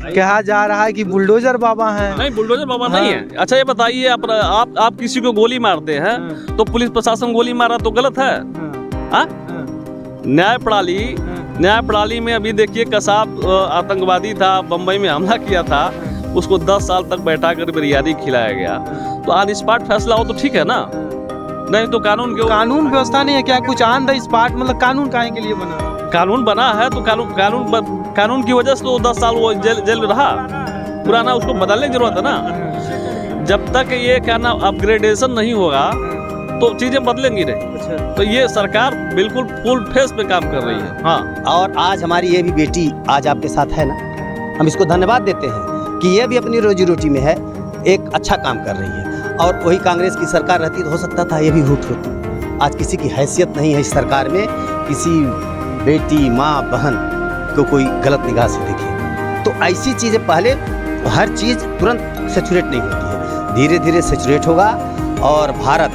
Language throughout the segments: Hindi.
कहा जा रहा है कि बुलडोजर बाबा हैं। नहीं, बुलडोजर बाबा नहीं है। अच्छा ये बताइए, आप किसी को गोली मारते हैं तो पुलिस प्रशासन गोली मारा तो गलत है? हाँ? न्याय प्रणाली में अभी देखिए, कसाब आतंकवादी था, बम्बई में हमला किया था, उसको 10 साल तक बैठा कर बिरयानी खिलाया गया। तो ऑन स्पॉट फैसला हो तो ठीक है ना, नहीं तो कानून व्यवस्था नहीं है क्या? कुछ ऑन द स्पॉट मतलब कानून काहे के लिए बना? कानून बना है तो कानून की वजह से तो 10 साल वो जेल में रहा। पुराना उसको बदलने की जरूरत है ना। जब तक ये क्या ना अपग्रेडेशन नहीं होगा तो चीजें बदलेंगी नहीं। तो ये सरकार बिल्कुल फुल फेस पे काम कर रही है। हाँ, और आज हमारी ये भी बेटी आज आपके साथ है ना, हम इसको धन्यवाद देते हैं कि ये भी अपनी रोजी रोटी में है, एक अच्छा काम कर रही है। और वही कांग्रेस की सरकार रहती तो हो सकता था ये भी रूठ होती। आज किसी की हैसियत नहीं है इस सरकार में, किसी बेटी माँ बहन को कोई गलत निगाह से देखे। तो ऐसी चीज़ें पहले हर चीज़ तुरंत सैचुरेट नहीं होती है, धीरे धीरे सैचुरेट होगा और भारत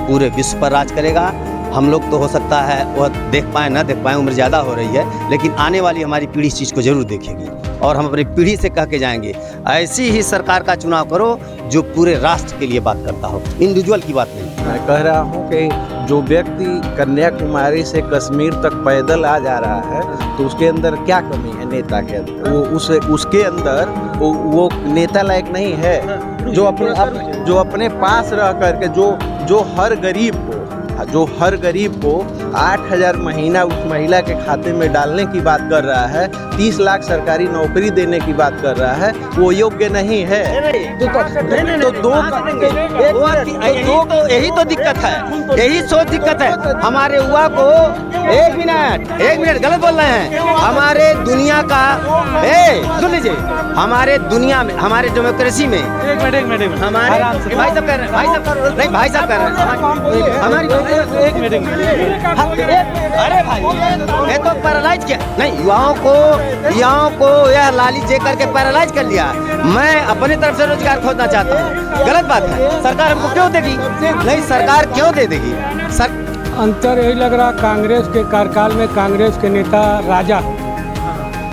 पूरे विश्व पर राज करेगा। हम लोग तो हो सकता है वह देख पाएँ ना देख पाएँ, उम्र ज़्यादा हो रही है, लेकिन आने वाली हमारी पीढ़ी इस चीज़ को ज़रूर देखेगी। और हम अपनी पीढ़ी से कह के जाएंगे, ऐसी ही सरकार का चुनाव करो जो पूरे राष्ट्र के लिए बात करता हो, इंडिविजुअल की बात नहीं। मैं कह रहा हूँ कि जो व्यक्ति कन्याकुमारी से कश्मीर तक पैदल आ जा रहा है तो उसके अंदर क्या कमी है नेता के अंदर? उसके अंदर वो नेता लायक नहीं है। जो अपने पास रह करके जो हर गरीब को 8,000 महीना उस महिला के खाते में डालने की बात कर रहा है, 30 लाख सरकारी नौकरी देने की बात कर रहा है, वो योग्य नहीं है। यही तो दिक्कत है, यही सोच दिक्कत है हमारे युवा को। एक मिनट गलत बोल रहे हैं। हमारे दुनिया का सुन लीजिए, हमारे दुनिया में, हमारे डेमोक्रेसी में एक मिनट हमारे भाई साहब कर रहे हैं, भाई साहब कर रहे हैं हमारी अरे भाई ये तो पैरालाइज किया नहीं, युवाओं को यह लाली दे करके पैरालाइज कर लिया। मैं अपनी तरफ से रोजगार खोजना चाहता हूँ, गलत बात है। सरकार हमको क्यों देगी? नहीं, सरकार क्यों दे देगी? अंतर यही लग रहा, कांग्रेस के कार्यकाल में कांग्रेस के नेता राजा,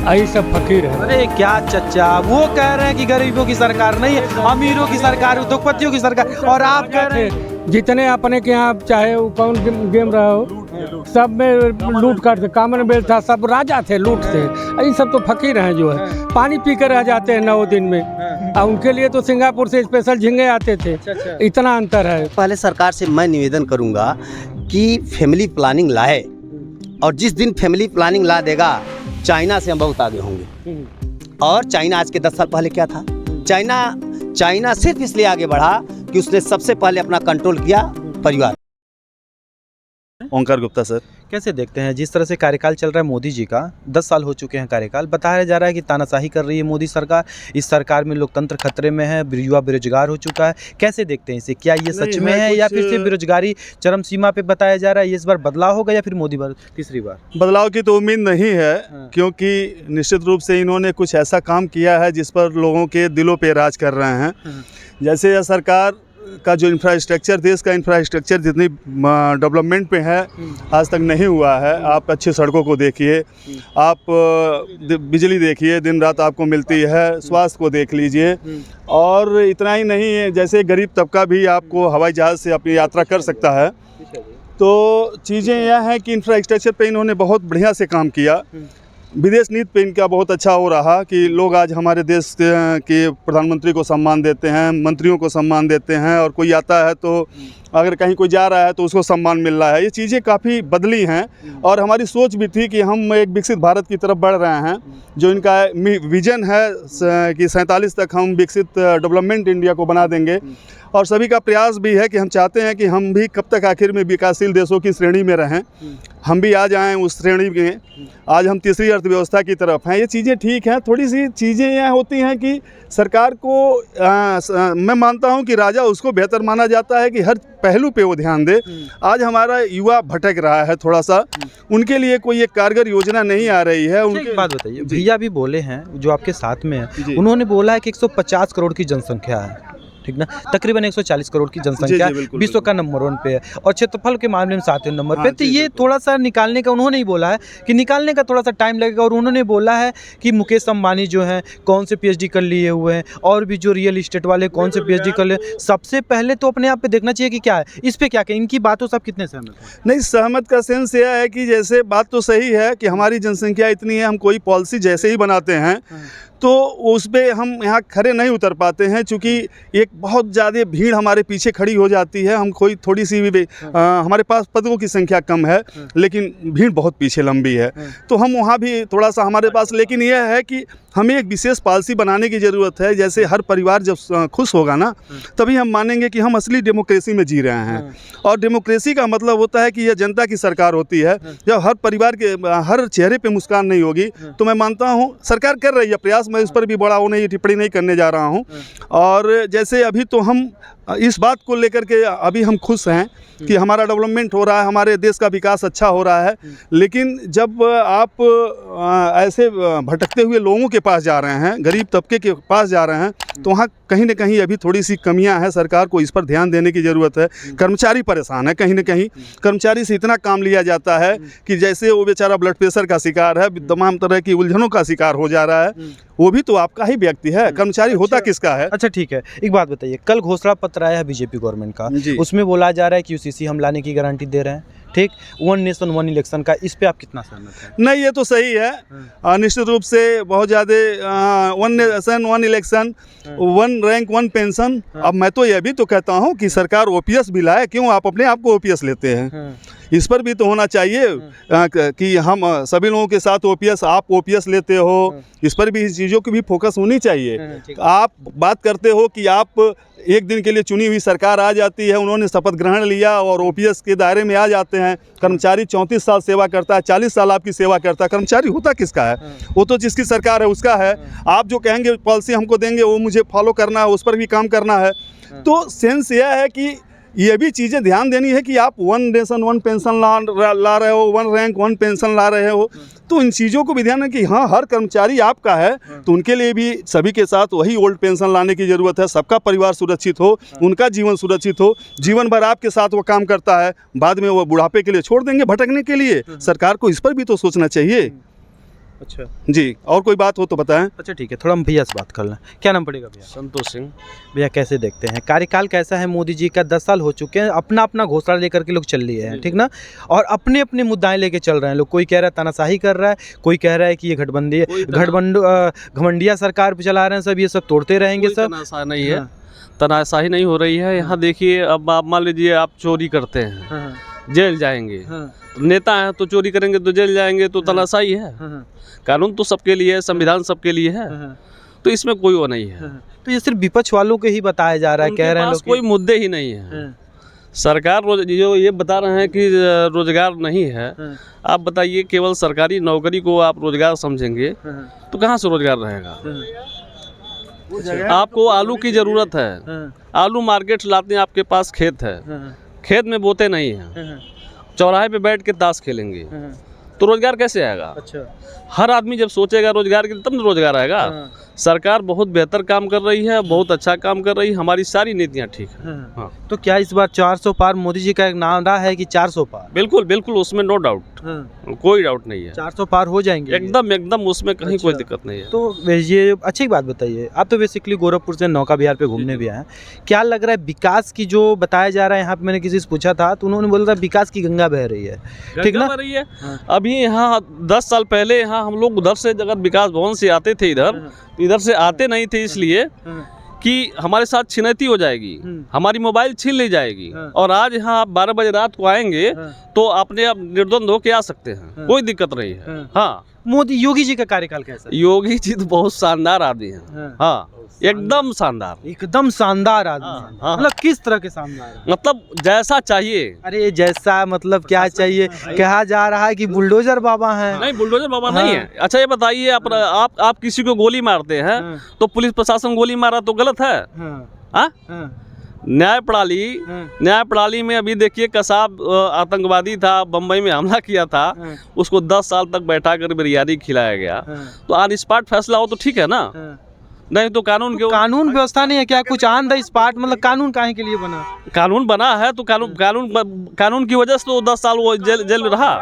यही सब फकीर है। अरे क्या चच्चा, वो कह रहे हैं कि गरीबों की सरकार नहीं है, अमीरों की सरकार, उद्योगपतियों की सरकार, और आप कह रहे हैं जितने अपने के यहाँ चाहे वो कौन गेम रहा हो, सब में लूट करते, कॉमनवेल्थ था, सब राजा थे, लूट थे। ये सब तो फकीर हैं जो है, पानी पी कर रह जाते हैं 9 दिन में, और उनके लिए तो सिंगापुर से स्पेशल झींगे आते थे। इतना अंतर है। पहले सरकार से मैं निवेदन करूंगा कि फैमिली प्लानिंग लाए, और जिस दिन फैमिली प्लानिंग ला देगा, चाइना से हम बहुत आगे होंगे। और चाइना आज के 10 साल पहले क्या था? चाइना सिर्फ इसलिए आगे बढ़ा कि उसने सबसे पहले अपना कंट्रोल किया परिवार। ओंकार गुप्ता सर। कैसे देखते हैं जिस तरह से कार्यकाल चल रहा है मोदी जी का, 10 साल हो चुके हैं कार्यकाल, बताया जा रहा है कि तानाशाही कर रही है मोदी सरकार, इस सरकार में लोकतंत्र खतरे में है, युवा बेरोजगार हो चुका है, कैसे देखते हैं इसे? क्या ये सच में है या फिर से बेरोजगारी चरम सीमा पे बताया जा रहा है? इस बार बदलाव होगा या फिर मोदी बार तीसरी बार? बदलाव की तो उम्मीद नहीं है, क्योंकि निश्चित रूप से इन्होंने कुछ ऐसा काम किया है जिस पर लोगों के दिलों पे राज कर रहे हैं। जैसे यह सरकार का जो इंफ्रास्ट्रक्चर, देश का इंफ्रास्ट्रक्चर जितनी डेवलपमेंट पे है आज तक नहीं हुआ है। आप अच्छी सड़कों को देखिए, आप बिजली देखिए, दिन रात आपको मिलती है, स्वास्थ्य को देख लीजिए। और इतना ही नहीं है, जैसे गरीब तबका भी आपको हवाई जहाज़ से अपनी यात्रा कर सकता है। तो चीज़ें यह हैं कि इंफ्रास्ट्रक्चर पे इन्होंने बहुत बढ़िया से काम किया। विदेश नीति पे इनका बहुत अच्छा हो रहा कि लोग आज हमारे देश के प्रधानमंत्री को सम्मान देते हैं, मंत्रियों को सम्मान देते हैं, और कोई आता है तो अगर कहीं कोई जा रहा है तो उसको सम्मान मिल रहा है। ये चीज़ें काफ़ी बदली हैं, और हमारी सोच भी थी कि हम एक विकसित भारत की तरफ बढ़ रहे हैं। जो इनका विजन है कि 47 तक हम विकसित डेवलपमेंट इंडिया को बना देंगे, और सभी का प्रयास भी है कि हम चाहते हैं कि हम भी कब तक आखिर में विकासशील देशों की श्रेणी में रहें, हम भी आ जाएं उस श्रेणी में। आज हम तीसरी अर्थव्यवस्था की तरफ हैं। ये चीज़ें ठीक हैं। थोड़ी सी चीज़ें यह होती हैं कि सरकार को मैं मानता हूं कि राजा उसको बेहतर माना जाता है कि हर पहलू पे वो ध्यान दे। आज हमारा युवा भटक रहा है थोड़ा सा, उनके लिए कोई एक कारगर योजना नहीं आ रही है। उनकी बात बताइए, भैया भी बोले हैं जो आपके साथ में हैं, उन्होंने बोला है कि 150 करोड़ की जनसंख्या है, ठीक ना, तकरीबन 140 करोड़ की जनसंख्या, जी, बिल्कुल, विश्व का नंबर 1 पे है और क्षेत्रफल के मामले में 7वें नंबर पे। तो ये थोड़ा सा निकालने का उन्होंने ही बोला है कि निकालने का थोड़ा सा टाइम लगेगा, और उन्होंने बोला है कि मुकेश अंबानी जो हैं कौन से PhD कर लिए हुए हैं, और भी जो रियल इस्टेट वाले कौन से PhD कर लिए। सबसे पहले तो अपने आप पे देखना चाहिए कि क्या है, इस पे क्या कहें, इनकी बातों से आप कितने सहमत हैं? नहीं, सहमत का सेंस यह है कि जैसे बात तो सही है कि हमारी जनसंख्या इतनी है, हम कोई पॉलिसी जैसे ही बनाते हैं तो उस पे हम यहाँ खड़े नहीं उतर पाते हैं, चूँकि एक बहुत ज़्यादा भीड़ हमारे पीछे खड़ी हो जाती है। हम कोई थोड़ी सी भी हमारे पास पदों की संख्या कम है लेकिन भीड़ बहुत पीछे लंबी है, तो हम वहाँ भी थोड़ा सा हमारे पास, लेकिन यह है कि हमें एक विशेष पॉलिसी बनाने की ज़रूरत है। जैसे हर परिवार जब खुश होगा ना, तभी हम मानेंगे कि हम असली डेमोक्रेसी में जी रहे हैं। और डेमोक्रेसी का मतलब होता है कि यह जनता की सरकार होती है। जब हर परिवार के हर चेहरे पे मुस्कान नहीं होगी, तो मैं मानता हूँ सरकार कर रही है प्रयास, मैं इस पर भी बड़ा वो नहीं टिप्पणी नहीं करने जा रहा हूँ। और जैसे अभी तो हम इस बात को लेकर के अभी हम खुश हैं कि हमारा डेवलपमेंट हो रहा है, हमारे देश का विकास अच्छा हो रहा है, लेकिन जब आप ऐसे भटकते हुए लोगों के पास जा रहे हैं, गरीब तबके के पास जा रहे हैं, तो वहाँ कहीं ना कहीं अभी थोड़ी सी कमियां हैं। सरकार को इस पर ध्यान देने की ज़रूरत है। कर्मचारी परेशान है, कहीं ना कहीं कर्मचारी से इतना काम लिया जाता है कि जैसे वो बेचारा ब्लड प्रेशर का शिकार है, तमाम तरह की उलझनों का शिकार हो जा रहा है। वो भी तो आपका ही व्यक्ति है, कर्मचारी होता किसका है? अच्छा ठीक है, एक बात बताइए, कल घोषणा पत्र आया है बीजेपी गवर्नमेंट का, उसमें बोला जा रहा है कि UCC हम लाने की गारंटी दे रहे हैं, ठीक, 1 नेशन 1 इलेक्शन का, इस पे आप कितना सहमत हैं? नहीं, ये तो सही है। निश्चित रूप से बहुत ज़्यादा 1 नेशन 1 इलेक्शन, 1 रैंक 1 पेंशन। अब मैं तो ये भी तो कहता हूँ कि सरकार OPS भी लाए, क्यों आप अपने आप को OPS लेते हैं? इस पर भी तो होना चाहिए कि हम सभी लोगों के साथ OPS, आप OPS लेते हो, इस पर भी इस चीज़ों की भी फोकस होनी चाहिए। आप बात करते हो कि आप एक दिन के लिए चुनी हुई सरकार आ जाती है, उन्होंने शपथ ग्रहण लिया और OPS के दायरे में आ जाते हैं। कर्मचारी 34 साल सेवा करता है, 40 साल आपकी सेवा करता है, कर्मचारी होता किसका है? वो तो जिसकी सरकार है उसका है। आप जो कहेंगे पॉलिसी हमको देंगे, वो मुझे फॉलो करना है, उस पर भी काम करना है। तो सेंस यह है कि ये भी चीज़ें ध्यान देनी है कि आप 1 नेशन 1 पेंशन ला रहे हो, 1 रैंक 1 पेंशन ला रहे हो, तो इन चीज़ों को भी ध्यान है कि हाँ, हर कर्मचारी आपका है, तो उनके लिए भी सभी के साथ वही ओल्ड पेंशन लाने की ज़रूरत है। सबका परिवार सुरक्षित हो, उनका जीवन सुरक्षित हो, जीवन भर आपके साथ वो काम करता है, बाद में वो बुढ़ापे के लिए छोड़ देंगे भटकने के लिए। सरकार को इस पर भी तो सोचना चाहिए। अच्छा जी, और कोई बात हो तो बताएं। अच्छा ठीक है, थोड़ा हम भैया से बात कर लें। क्या नाम पड़ेगा भैया? संतोष सिंह। भैया कैसे देखते हैं कार्यकाल कैसा है मोदी जी का? 10 साल हो चुके हैं, अपना अपना घोषणा लेकर के लोग चल लिए हैं, ठीक ना, और अपने अपने मुद्दाएं लेके चल रहे हैं लोग। कोई कह रहा है तानाशाही कर रहा है, कोई कह रहा है कि ये घमंडिया सरकार पे चला रहे हैं सब, ये सब तोड़ते रहेंगे सब। तनाशाही नहीं है, तनाशाही नहीं हो रही है यहाँ। देखिए, अब आप मान लीजिए आप चोरी करते हैं, जेल जाएंगे। नेता हैं तो चोरी करेंगे तो जेल जाएंगे, तो तनाशाही है। कानून तो सबके लिए है, संविधान सबके लिए है, तो इसमें कोई वो नहीं है। तो ये सिर्फ विपक्ष वालों के ही बताया जा रहा है, कह रहे हैं लोग कोई मुद्दे ही नहीं है। सरकार जो ये बता रहे हैं कि रोजगार नहीं है, आप बताइए, केवल सरकारी नौकरी को आप रोजगार समझेंगे तो कहाँ से रोजगार रहेगा? आपको आलू की जरूरत है, आलू मार्केट लाते हैं, आपके पास खेत है, खेत में बोते नहीं हैं, चौराहे पे बैठ के ताश खेलेंगे, तो रोजगार कैसे आएगा? अच्छा, हर आदमी जब सोचेगा रोजगार के, तब न रोजगार आएगा। सरकार बहुत बेहतर काम कर रही है, बहुत अच्छा काम कर रही है, हमारी सारी नीतियाँ ठीक है। हाँ। तो क्या इस बार 400 पार मोदी जी का एक नारा है कि 400 पार? बिल्कुल बिल्कुल, उसमें नो डाउट, कोई डाउट नहीं है। 400 पार हो जाएंगे एकदम एकदम, उसमें कहीं कोई दिक्कत नहीं है। तो ये अच्छी बात बताइए, आप तो बेसिकली गोरखपुर से नौका विहार पे घूमने भी आए हैं, क्या लग रहा है विकास की जो बताया जा रहा है यहाँ पे? मैंने किसी से पूछा था तो उन्होंने बोला था विकास की गंगा बह रही है, ठीक ना? रही है। अभी यहाँ 10 साल पहले यहाँ हम लोग उधर से अगर विकास भवन से आते थे इधर से आते नहीं थे, इसलिए कि हमारे साथ छिनैती हो जाएगी, हमारी मोबाइल छीन ली जाएगी। और आज यहाँ आप 12 बजे रात को आएंगे तो अपने आप निर्द्वंद होके आ सकते हैं, कोई दिक्कत नहीं है। हाँ, मोदी योगी जी का कार्यकाल कैसा है? योगी जी तो बहुत शानदार आदमी हैं। हाँ, एकदम शानदार, एकदम शानदार आदमी। हाँ। मतलब किस तरह के शानदार? मतलब जैसा चाहिए। अरे जैसा मतलब क्या चाहिए? कहा जा रहा है कि बुलडोजर बाबा हैं। नहीं, बुलडोजर बाबा नहीं है। अच्छा ये बताइए, आप किसी को गोली मारते हैं तो पुलिस प्रशासन गोली मारा तो गलत है? हाँ? न्याय प्रणाली में अभी देखिए, कसाब आतंकवादी था, बम्बई में हमला किया था, उसको 10 साल तक बैठा कर बिरयानी खिलाया गया, तो ऑन स्पॉट फैसला हो तो ठीक है ना। नहीं तो कानून के कानून व्यवस्था नहीं है क्या? कुछ ऑन द स्पॉट मतलब कानून काहे के लिए बना? कानून बना है तो कानून की वजह से तो 10 साल वो जेल में रहा।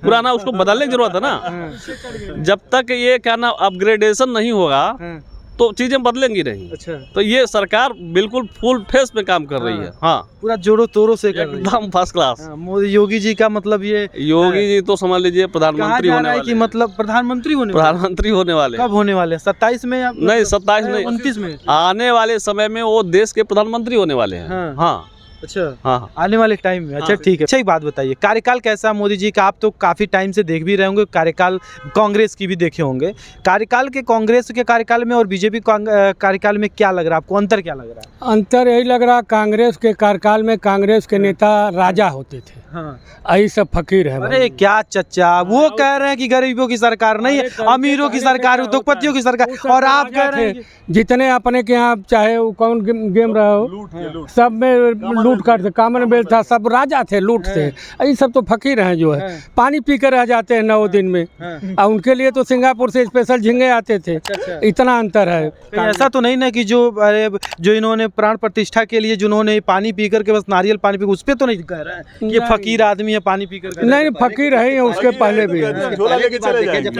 पुराना उसको बदलने की जरूरत है ना। जब तक ये क्या नाम अपग्रेडेशन नहीं होगा तो चीजें बदलेंगी नहीं। अच्छा, तो ये सरकार बिल्कुल फुल फेस पे काम कर रही है। हाँ, पूरा जोरों तोरों से कर रही है। एकदम फर्स्ट क्लास। मोदी योगी जी का मतलब ये योगी जी तो समझ लीजिए कहा प्रधानमंत्री जा होने रहा है वाले कि हैं। मतलब प्रधानमंत्री होने वाले प्रधानमंत्री होने वाले हैं। कब होने वाले हैं? 27 में या नहीं 27 नहीं 29 में? आने वाले समय में वो देश के प्रधानमंत्री होने वाले हैं। हाँ। हाँ अच्छा, हाँ आने वाले टाइम में। अच्छा, हाँ। ठीक है। अच्छा, एक बात बताइए, कार्यकाल कैसा है मोदी जी का? आप तो काफी टाइम से देख भी रहे होंगे, कार्यकाल कांग्रेस की भी देखे होंगे। कार्यकाल के कांग्रेस के कार्यकाल में और बीजेपी कार्यकाल में क्या लग रहा है आपको? अंतर क्या लग रहा है? अंतर यही लग रहा, कांग्रेस के कार्यकाल में कांग्रेस के नेता राजा होते थे, हाँ। यही सब फकीर है। अरे क्या चच्चा, वो कह रहे हैं कि गरीबों की सरकार नहीं है, अमीरों की सरकार, उद्योगपतियों की सरकार, और आप कह रहे हैं जितने अपने के यहाँ चाहे वो कौन गेम रहा हो, सब में लूट करते, कॉमनवेल्थ था, सब राजा थे, लूट थे। ये सब तो फकीर हैं जो है, पानी पी कर रह जाते हैं 9 दिन में। और उनके लिए तो सिंगापुर से स्पेशल झींगे आते थे। इतना अंतर है। कहीं ऐसा तो नहीं ना कि जो इन्होंने प्राण प्रतिष्ठा के लिए जिन्होंने पानी पी करके बस नारियल पानी पी, उस पर तो नहीं कह रहे हैं कि ये फकीर आदमी है पानी पी कर? नहीं, फकीर है, उसके पहले भी है।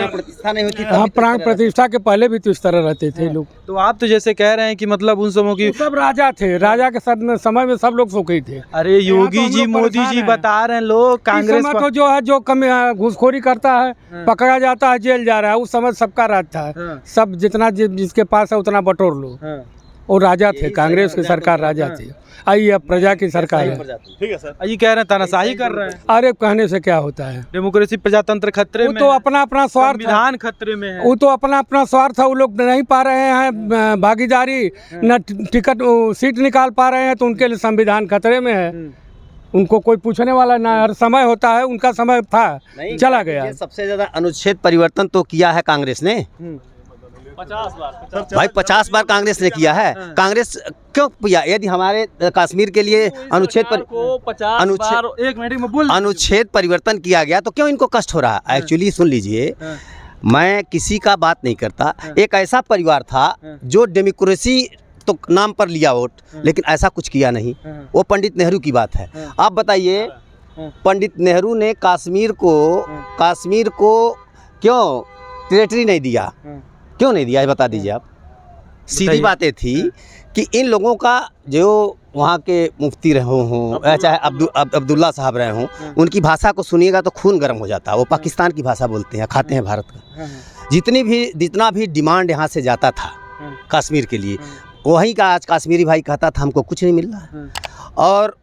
प्रतिष्ठा नहीं होती हाँ, प्राण प्रतिष्ठा के पहले भी तो इस तरह रहते थे लोग। तो आप तो जैसे कह रहे हैं कि मतलब उन समों की सब राजा थे, राजा के समय में सब लोग सुखी थे। अरे योगी जी, मोदी जी बता रहे हैं लोग कांग्रेस तो जो है, जो कम घूसखोरी करता है पकड़ा जाता है, जेल जा रहा है। उस समय सबका राज था, सब जितना जिसके पास है उतना बटोर लो। वो राजा थे, कांग्रेस की सरकार राजा थी। आई अब प्रजा की सरकार है। ठीक है सर। ये कह रहे हैं तानाशाही कर रहे हैं। अरे कहने से क्या होता है, डेमोक्रेसी प्रजातंत्र खतरे वो में तो है, अपना अपना स्वार्थ है। संविधान खतरे में है। वो तो अपना अपना स्वार्थ है। वो लोग नहीं पा रहे हैं भागीदारी, न टिकट सीट निकाल पा रहे हैं, तो उनके लिए संविधान खतरे में है। उनको कोई पूछने वाला ना, हर समय होता है, उनका समय था, चला गया। सबसे ज्यादा अनुच्छेद परिवर्तन तो किया है कांग्रेस ने 50 बार भाई, 50 बार कांग्रेस ने किया है। कांग्रेस क्यों किया? यदि हमारे कश्मीर के लिए अनुच्छेद अनुच्छेद परिवर्तन किया गया तो क्यों इनको कष्ट हो रहा है? एक्चुअली सुन लीजिए, मैं किसी का बात नहीं करता। एक ऐसा परिवार था जो डेमोक्रेसी तो नाम पर लिया वोट, लेकिन ऐसा कुछ किया नहीं। वो पंडित नेहरू की बात है। आप बताइए, पंडित नेहरू ने कश्मीर को क्यों टेरिटरी नहीं दिया? क्यों नहीं दिया, ये बता दीजिए आप। सीधी बातें थी कि इन लोगों का, जो वहाँ के मुफ्ती रहे हों, चाहे अब्दुल्ला साहब रहे हों, उनकी भाषा को सुनिएगा तो खून गर्म हो जाता है। वो पाकिस्तान की भाषा बोलते हैं, खाते हैं भारत का। जितना भी डिमांड यहाँ से जाता था कश्मीर के लिए, वहीं का आज कश्मीरी भाई कहता था हमको कुछ नहीं मिल रहा है। और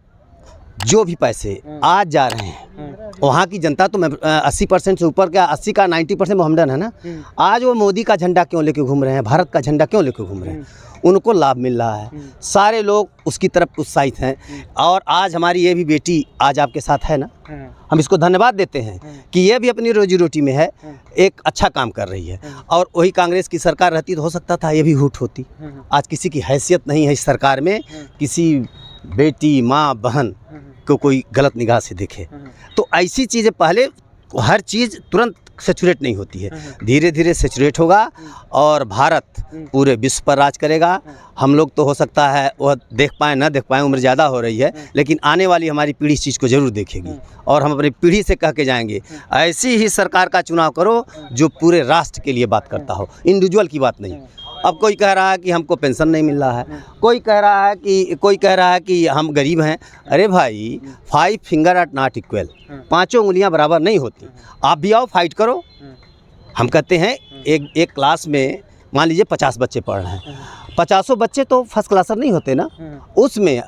जो भी पैसे आज जा रहे हैं, वहाँ की जनता तो 80% से ऊपर का 80 का 90% मोहम्मदन है ना। आज वो मोदी का झंडा क्यों लेके घूम रहे हैं, भारत का झंडा क्यों लेके घूम रहे हैं? उनको लाभ मिल रहा है, सारे लोग उसकी तरफ उत्साहित हैं। और आज हमारी ये भी बेटी आज आपके साथ है ना, हम इसको धन्यवाद देते हैं कि ये भी अपनी रोजी रोटी में है, एक अच्छा काम कर रही है। और वही कांग्रेस की सरकार रहती तो हो सकता था ये भी हुट होती। आज किसी की हैसियत नहीं है इस सरकार में, किसी बेटी, माँ, बहन को कोई गलत निगाह से देखे। तो ऐसी चीज़ें, पहले हर चीज़ तुरंत सेचुरेट नहीं होती है, धीरे धीरे सेचुरेट होगा और भारत पूरे विश्व पर राज करेगा। हम लोग तो हो सकता है वह देख पाएँ ना देख पाएँ, उम्र ज़्यादा हो रही है, लेकिन आने वाली हमारी पीढ़ी इस चीज़ को ज़रूर देखेगी। और हम अपनी पीढ़ी से कह के जाएंगे, ऐसी ही सरकार का चुनाव करो जो पूरे राष्ट्र के लिए बात करता हो, इंडिविजुअल की बात नहीं। अब कोई कह रहा है कि हमको पेंशन नहीं मिल रहा है, कोई कह रहा है कि हम गरीब हैं। अरे भाई, 5 फिंगर आर नॉट इक्वल, 5 उंगलियां बराबर नहीं होती। आप भी आओ, फाइट करो। हम कहते हैं एक क्लास में मान लीजिए 50 बच्चे पढ़ रहे हैं, 50 बच्चे तो फर्स्ट क्लासर नहीं होते ना। उसमें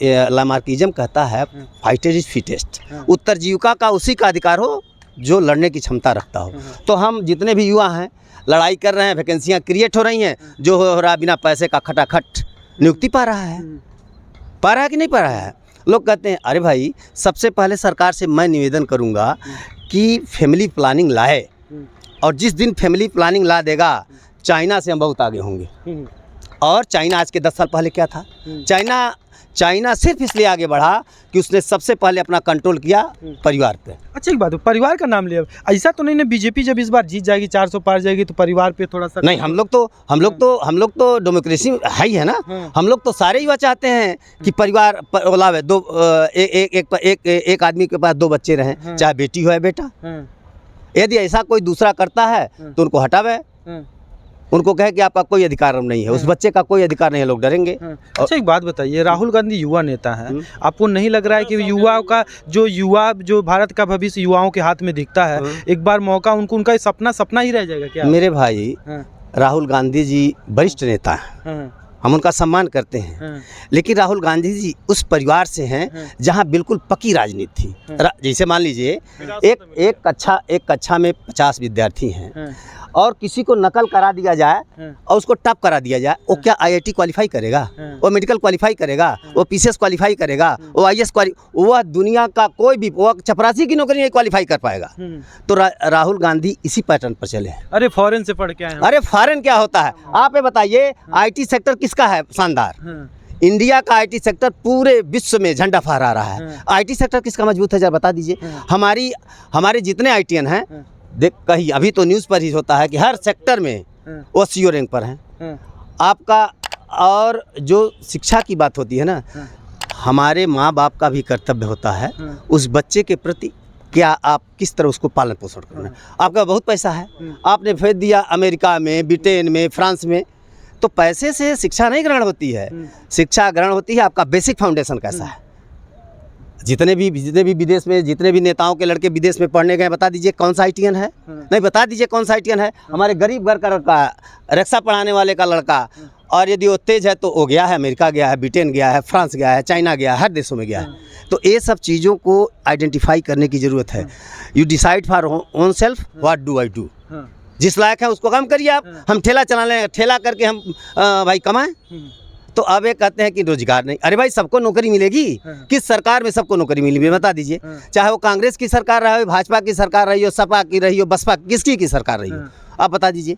लामार्किज्म कहता है फाइटर इज फिटेस्ट, उत्तरजीविका का उसी का अधिकार हो जो लड़ने की क्षमता रखता हो। तो हम जितने भी युवा हैं लड़ाई कर रहे हैं, वैकेंसियाँ क्रिएट हो रही हैं, जो हो रहा है बिना पैसे का खटाखट नियुक्ति पा रहा है कि नहीं पा रहा है। लोग कहते हैं अरे भाई, सबसे पहले सरकार से मैं निवेदन करूंगा कि फैमिली प्लानिंग लाए, और जिस दिन फैमिली प्लानिंग ला देगा, चाइना से हम बहुत आगे होंगे। और चाइना आज के 10 साल पहले क्या था? चाइना सिर्फ इसलिए आगे बढ़ा कि उसने सबसे पहले अपना कंट्रोल किया परिवार पे। अच्छा एक बात है, परिवार का नाम लिया, ऐसा तो नहीं ना बीजेपी जब इस बार जीत जाएगी 400 पार जाएगी तो परिवार पे थोड़ा सा नहीं, हम लोग तो डेमोक्रेसी है ही है ना। हम लोग तो सारे युवा चाहते हैं कि परिवार ओलावे दो एक आदमी के पास 2 बच्चे रहें, चाहे बेटी हो या बेटा। यदि ऐसा कोई दूसरा करता है तो उनको हटावे, उनको कहे कि आपका कोई अधिकार नहीं है, उस बच्चे का कोई अधिकार नहीं है, लोग डरेंगे। अच्छा एक बात बताइए, राहुल गांधी युवा नेता हैं, आपको नहीं लग रहा है कि जो भारत का भविष्य युवाओं के हाथ में दिखता है, एक बार मौका उनका सपना ही रह जाएगा क्या? मेरे भाई राहुल गांधी जी वरिष्ठ नेता हैं, हम उनका सम्मान करते हैं, लेकिन राहुल गांधी जी उस परिवार से हैं जहां बिल्कुल पक्की राजनीति थी। जैसे मान लीजिए एक कक्षा में 50 विद्यार्थी हैं और किसी को नकल करा दिया जाए और उसको टॉप करा दिया जाए, वो क्या IIT क्वालिफाई करेगा? वो मेडिकल क्वालिफाई करेगा? वो PCS क्वालिफाई करेगा? वो IAS वह दुनिया का कोई भी वो चपरासी की नौकरी नहीं क्वालिफाई कर पाएगा। तो राहुल गांधी इसी पैटर्न पर चले हैं। अरे फॉरेन से पढ़ के आए हैं। अरे फॉरेन क्या होता है? आप ये बताइए, IT सेक्टर किसका है शानदार? इंडिया का IT सेक्टर पूरे विश्व में झंडा फहरा रहा है। IT सेक्टर किसका मजबूत है, जरा बता दीजिए। हमारे जितने ITN हैं, देख कहीं अभी तो न्यूज़ पर ही होता है कि हर सेक्टर में वो CEO रैंक पर हैं आपका। और जो शिक्षा की बात होती है ना, हमारे माँ बाप का भी कर्तव्य होता है उस बच्चे के प्रति, क्या आप किस तरह उसको पालन पोषण करना है। आपका बहुत पैसा है, आपने भेज दिया अमेरिका में, ब्रिटेन में, फ्रांस में, तो पैसे से शिक्षा नहीं ग्रहण होती है। शिक्षा ग्रहण होती है आपका बेसिक फाउंडेशन कैसा है। जितने भी विदेश में, जितने भी नेताओं के लड़के विदेश में पढ़ने गए, बता दीजिए कौन सा ITN है? नहीं, बता दीजिए कौन सा ITN है? हमारे गरीब घर का लड़का, रिक्शा पढ़ाने वाले का लड़का, और यदि वो तेज है तो वो गया है अमेरिका, गया है ब्रिटेन, गया है फ्रांस, गया है चाइना, गया है, हर देशों में गया है। तो ये सब चीज़ों को आइडेंटिफाई करने की ज़रूरत है। You decide for own self what do I do. जिस लायक है उसको काम करिए आप। हम ठेला चला लें, ठेला करके हम भाई कमाएं। तो अब ये कहते हैं कि रोजगार नहीं। अरे भाई, सबको नौकरी मिलेगी? किस सरकार में सबको नौकरी मिलेगी बता दीजिए। चाहे वो कांग्रेस की सरकार रही हो, भाजपा की सरकार रही हो, सपा की रही हो, बसपा किसकी की सरकार रही हो, आप बता दीजिए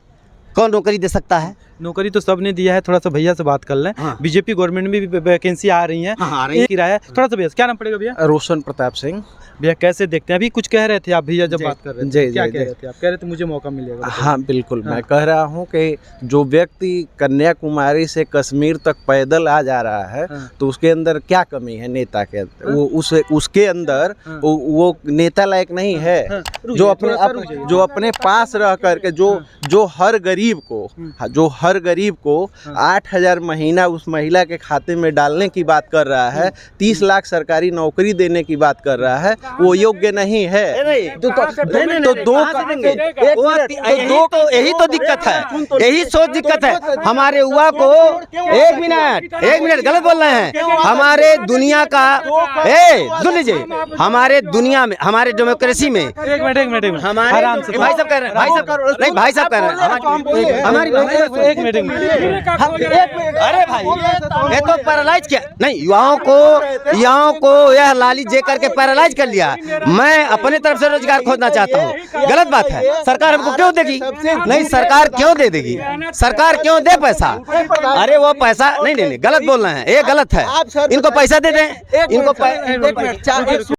कौन नौकरी दे सकता है? नौकरी तो सबने दिया है। थोड़ा सा भैया से बात कर लें। बीजेपी गवर्नमेंट में भी वैकेंसी आ रही है। किराया थोड़ा सा भैया, क्या नाम पड़ेगा भैया? रोशन प्रताप सिंह। भैया कैसे देखते हैं, अभी कुछ कह रहे थे आप भैया जब बात कर रहे थे, क्या कह रहे थे आप? कह रहे थे मुझे मौका मिलेगा। हाँ बिल्कुल, मैं कह रहा हूँ कि जो व्यक्ति कन्याकुमारी से कश्मीर तक पैदल आ जा रहा है तो उसके अंदर क्या कमी है नेता के अंदर? वो उसके अंदर वो नेता लायक नहीं है। जो अपने पास रह करके जो हर गरीब को 8,000 महीना उस महिला के खाते में डालने की बात कर रहा है, 30 लाख सरकारी नौकरी देने की बात कर रहा है, वो योग्य नहीं है। यही तो दिक्कत है, यही सोच दिक्कत है हमारे युवा को। एक मिनट गलत बोल रहे हैं। हमारे दुनिया का सुन लीजिए, हमारे दुनिया में, हमारे डेमोक्रेसी में, एक मिनट हमारे भाई साहब कह रहे हैं, भाई साहब कह रहे हैं हमारी एक मिनट। अरे भाई, ये तो पैरालाइज किया नहीं, युवाओं को यह लाली जे करके पैरालाइज कर लिया। मैं अपने तरफ से रोजगार खोजना चाहता हूँ। गलत बात है। सरकार हमको क्यों देगी? नहीं, सरकार क्यों दे देगी? सरकार क्यों दे पैसा? अरे वो पैसा नहीं, गलत बोल रहे हैं, ये गलत है। इनको पैसा दे दें, इनको